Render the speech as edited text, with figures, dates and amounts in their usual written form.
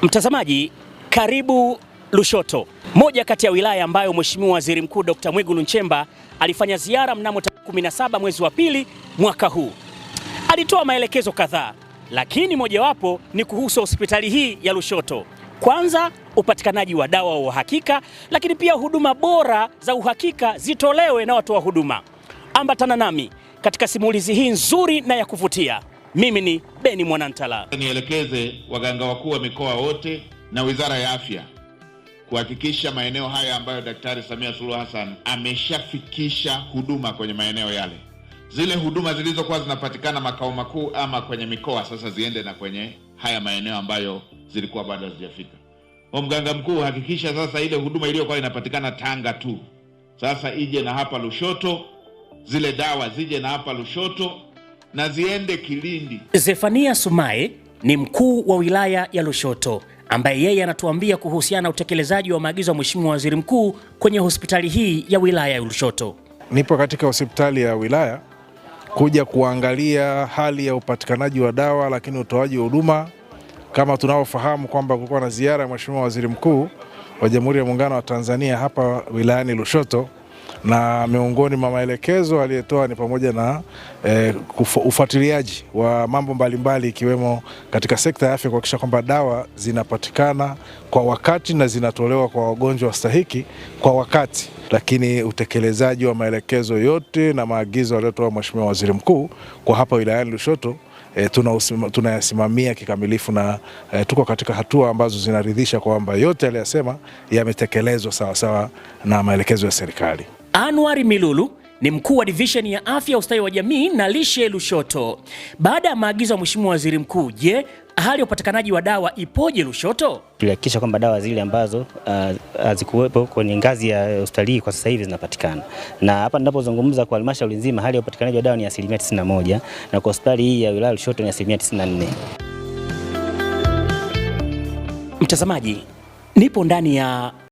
Mtazamaji, karibu Lushoto, moja kati ya wilaya ambayo Mheshimiwa Waziri Mkuu Dr. Mwigulu Nchemba alifanya ziara mnamo tarehe 17 mwezi wa pili mwaka huu. Alitoa maelekezo kadhaa, lakini mojawapo ni kuhusu hospitali hii ya Lushoto. Kwanza, upatikanaji wa dawa wa uhakika, lakini pia huduma bora za uhakika zitolewe na watoa huduma. Ambatana nami katika simulizi hii nzuri na ya kuvutia. Mimi ni Beni Mwanantala. Nielekeze waganga wakuu wa mikoa wote na Wizara ya Afya kuhakikisha maeneo haya ambayo Daktari Samia Suluhu Hassan ameshafikisha huduma kwenye maeneo yale, zile huduma zilizokuwa zinapatikana makao makuu ama kwenye mikoa, sasa ziende na kwenye haya maeneo ambayo zilikuwa bado hazijafika. Mganga mkuu, hakikisha sasa ile huduma iliyokuwa inapatikana Tanga tu sasa ije na hapa Lushoto, zile dawa zije na hapa Lushoto na ziende Kilindi. Zefania Sumaye ni mkuu wa wilaya ya Lushoto, ambaye yeye anatuambia kuhusiana na utekelezaji wa maagizo ya Mheshimiwa Waziri Mkuu kwenye hospitali hii ya wilaya ya Lushoto. Nipo katika hospitali ya wilaya kuja kuangalia hali ya upatikanaji wa dawa, lakini utoaji wa huduma. Kama tunavyofahamu kwamba kulikuwa na ziara ya Mheshimiwa Waziri Mkuu wa Jamhuri ya Muungano wa Tanzania hapa wilayani Lushoto, na miongoni mwa maelekezo aliyotoa ni pamoja na ufuatiliaji wa mambo mbalimbali ikiwemo katika sekta ya afya kuhakikisha kwamba dawa zinapatikana kwa wakati na zinatolewa kwa wagonjwa wastahiki kwa wakati. Lakini utekelezaji wa maelekezo yote na maagizo aliyotoa Mheshimiwa Waziri Mkuu kwa hapa wilayani Lushoto tunayasimamia kikamilifu, na tuko katika hatua ambazo zinaridhisha kwamba yote aliyosema yametekelezwa sawa sawa na maelekezo ya serikali. Anwar Milulu ni mkuu wa division ya afya, ustawi wa jamii na lishe Lushoto. Baada ya maagizo ya Mheshimiwa Waziri Mkuu, je, hali ya upatikanaji wa dawa ipoje Lushoto? Tulihakikisha kwamba dawa zile ambazo hazikuwepo kwenye ngazi ya hospitali kwa sasa hivi zinapatikana. Na hapa ninapozungumza kwa halmashauri nzima, hali ya upatikanaji wa dawa ni 91% na kwa hospitali hii ya wilaya Lushoto ni 94%. Mtazamaji, nipo ndani ya